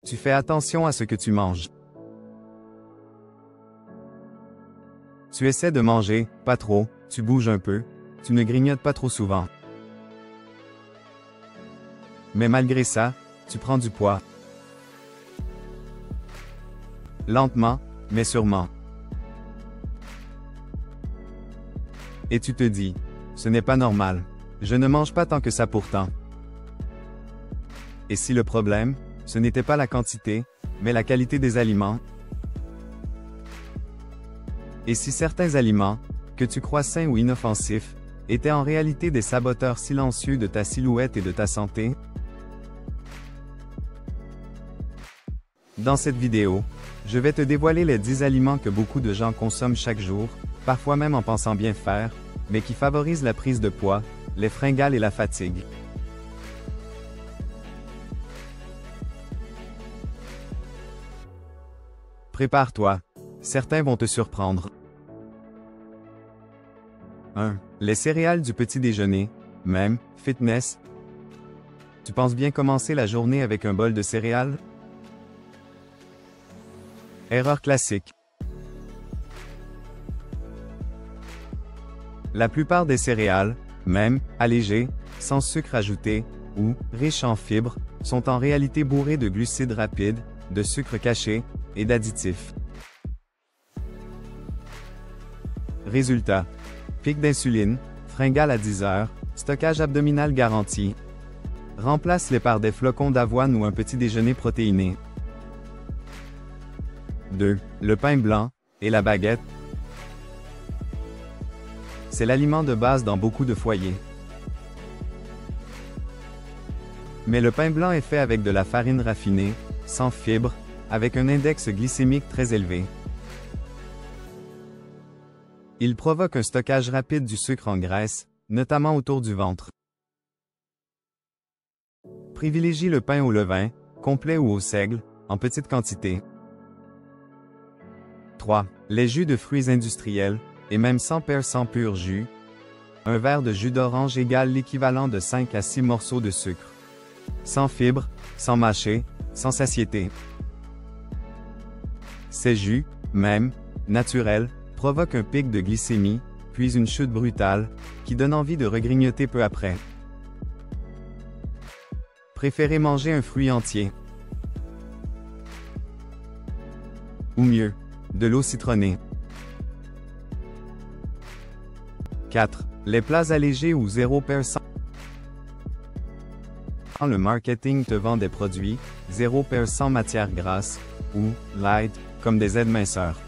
Tu fais attention à ce que tu manges. Tu essaies de manger, pas trop, tu bouges un peu, tu ne grignotes pas trop souvent. Mais malgré ça, tu prends du poids. Lentement, mais sûrement. Et tu te dis, ce n'est pas normal. Je ne mange pas tant que ça pourtant. Et si le problème, ce n'était pas la quantité, mais la qualité des aliments? Et si certains aliments, que tu crois sains ou inoffensifs, étaient en réalité des saboteurs silencieux de ta silhouette et de ta santé? Dans cette vidéo, je vais te dévoiler les 10 aliments que beaucoup de gens consomment chaque jour, parfois même en pensant bien faire, mais qui favorisent la prise de poids, les fringales et la fatigue. Prépare-toi, certains vont te surprendre. 1. Les céréales du petit déjeuner, même, fitness. Tu penses bien commencer la journée avec un bol de céréales? Erreur classique. La plupart des céréales, même, allégées, sans sucre ajouté, ou, riches en fibres, sont en réalité bourrées de glucides rapides, de sucre caché, et d'additifs. Résultat. Pic d'insuline, fringales à 10 heures, stockage abdominal garanti. Remplace-les par des flocons d'avoine ou un petit déjeuner protéiné. 2. Le pain blanc, et la baguette. C'est l'aliment de base dans beaucoup de foyers. Mais le pain blanc est fait avec de la farine raffinée, sans fibres, avec un index glycémique très élevé. Il provoque un stockage rapide du sucre en graisse, notamment autour du ventre. Privilégie le pain au levain, complet ou au seigle, en petite quantité. 3. Les jus de fruits industriels, et même 100% pur jus. Un verre de jus d'orange égale l'équivalent de 5 à 6 morceaux de sucre. Sans fibres, sans mâcher, sans satiété. Ces jus, même, naturels, provoquent un pic de glycémie, puis une chute brutale, qui donne envie de regrignoter peu après. Préférez manger un fruit entier. Ou mieux, de l'eau citronnée. 4. Les plats allégés ou 0%. Le marketing te vend des produits 0% matière grasse, ou light, comme des aides minceurs.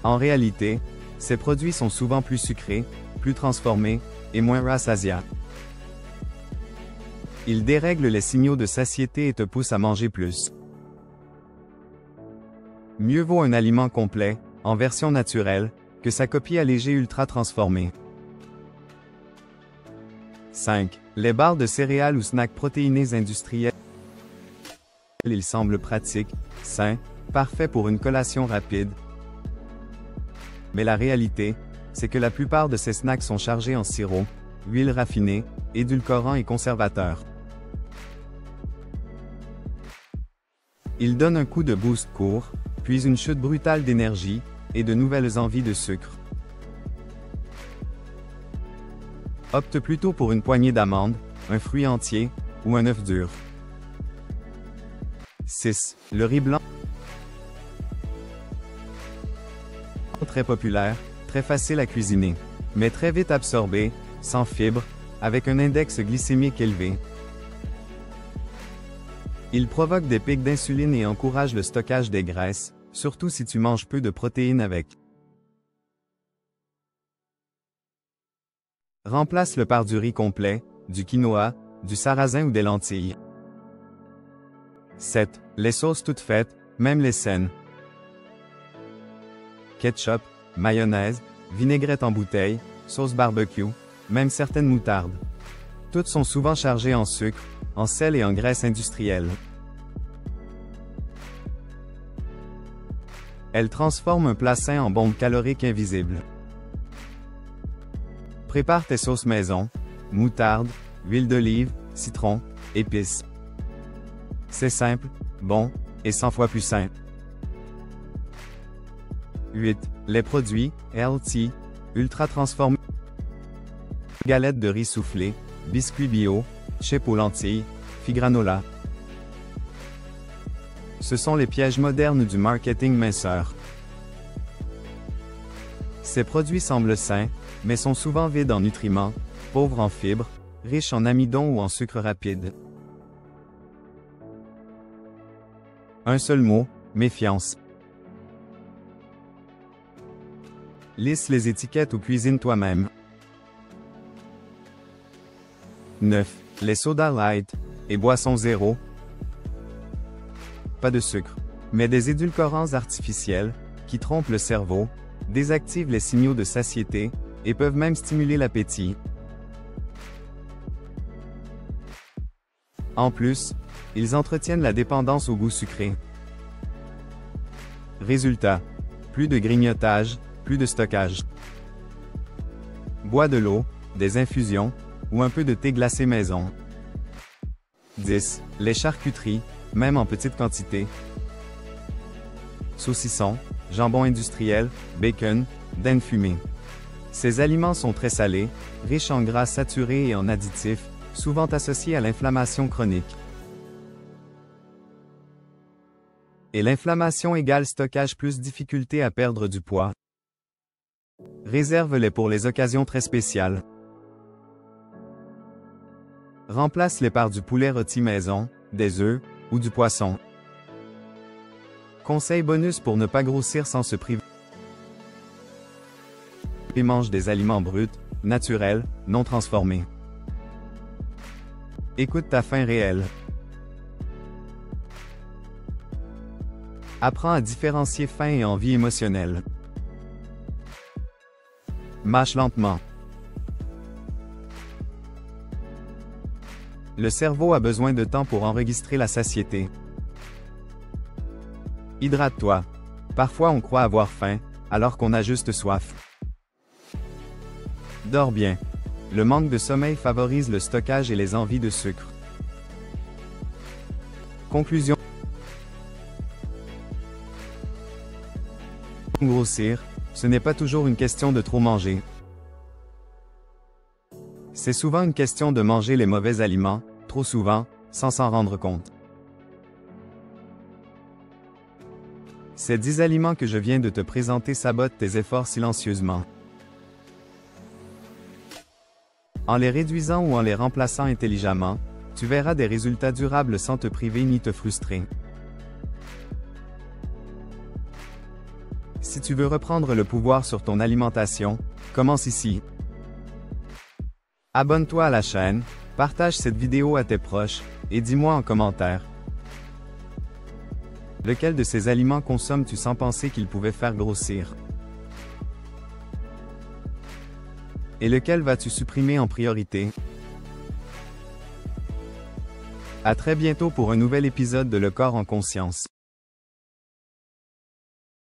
En réalité, ces produits sont souvent plus sucrés, plus transformés, et moins rassasiants. Ils dérèglent les signaux de satiété et te poussent à manger plus. Mieux vaut un aliment complet, en version naturelle, que sa copie allégée ultra transformée. 5. Les barres de céréales ou snacks protéinés industriels. Ils semblent pratiques, sains, parfaits pour une collation rapide. Mais la réalité, c'est que la plupart de ces snacks sont chargés en sirop, huile raffinée, édulcorants et conservateurs. Ils donnent un coup de boost court, puis une chute brutale d'énergie, et de nouvelles envies de sucre. Opte plutôt pour une poignée d'amandes, un fruit entier, ou un œuf dur. 6. Le riz blanc. Très populaire, très facile à cuisiner, mais très vite absorbé, sans fibres, avec un index glycémique élevé. Il provoque des pics d'insuline et encourage le stockage des graisses, surtout si tu manges peu de protéines avec. Remplace-le par du riz complet, du quinoa, du sarrasin ou des lentilles. 7. Les sauces toutes faites, même les saines. Ketchup, mayonnaise, vinaigrette en bouteille, sauce barbecue, même certaines moutardes. Toutes sont souvent chargées en sucre, en sel et en graisse industrielle. Elles transforment un plat sain en bombe calorique invisible. Prépare tes sauces maison, moutarde, huile d'olive, citron, épices. C'est simple, bon, et 100 fois plus simple. 8. Les produits, LT, ultra transformés. Galettes de riz soufflé, biscuits bio, chips aux lentilles, figranola. Ce sont les pièges modernes du marketing minceur. Ces produits semblent sains, mais sont souvent vides en nutriments, pauvres en fibres, riches en amidon ou en sucre rapide. Un seul mot, méfiance. Lisse les étiquettes ou cuisine toi-même. 9. Les sodas light et boissons zéro. Pas de sucre, mais des édulcorants artificiels qui trompent le cerveau, désactivent les signaux de satiété et peuvent même stimuler l'appétit. En plus, ils entretiennent la dépendance au goût sucré. Résultat, plus de grignotage, plus de stockage. Bois de l'eau, des infusions, ou un peu de thé glacé maison. 10. Les charcuteries, même en petite quantité. Saucissons, jambon industriel, bacon, dinde fumée. Ces aliments sont très salés, riches en gras saturés et en additifs, souvent associés à l'inflammation chronique. Et l'inflammation égale stockage plus difficulté à perdre du poids. Réserve-les pour les occasions très spéciales. Remplace-les par du poulet rôti maison, des œufs, ou du poisson. Conseil bonus pour ne pas grossir sans se priver. Et mange des aliments bruts, naturels, non transformés. Écoute ta faim réelle. Apprends à différencier faim et envie émotionnelle. Mâche lentement. Le cerveau a besoin de temps pour enregistrer la satiété. Hydrate-toi. Parfois on croit avoir faim, alors qu'on a juste soif. Dors bien. Le manque de sommeil favorise le stockage et les envies de sucre. Conclusion. Grossir, ce n'est pas toujours une question de trop manger. C'est souvent une question de manger les mauvais aliments, trop souvent, sans s'en rendre compte. Ces 10 aliments que je viens de te présenter sabotent tes efforts silencieusement. En les réduisant ou en les remplaçant intelligemment, tu verras des résultats durables sans te priver ni te frustrer. Si tu veux reprendre le pouvoir sur ton alimentation, commence ici. Abonne-toi à la chaîne, partage cette vidéo à tes proches, et dis-moi en commentaire. Lequel de ces aliments consommes-tu sans penser qu'ils pouvaient faire grossir? Et lequel vas-tu supprimer en priorité? À très bientôt pour un nouvel épisode de Le Corps en Conscience.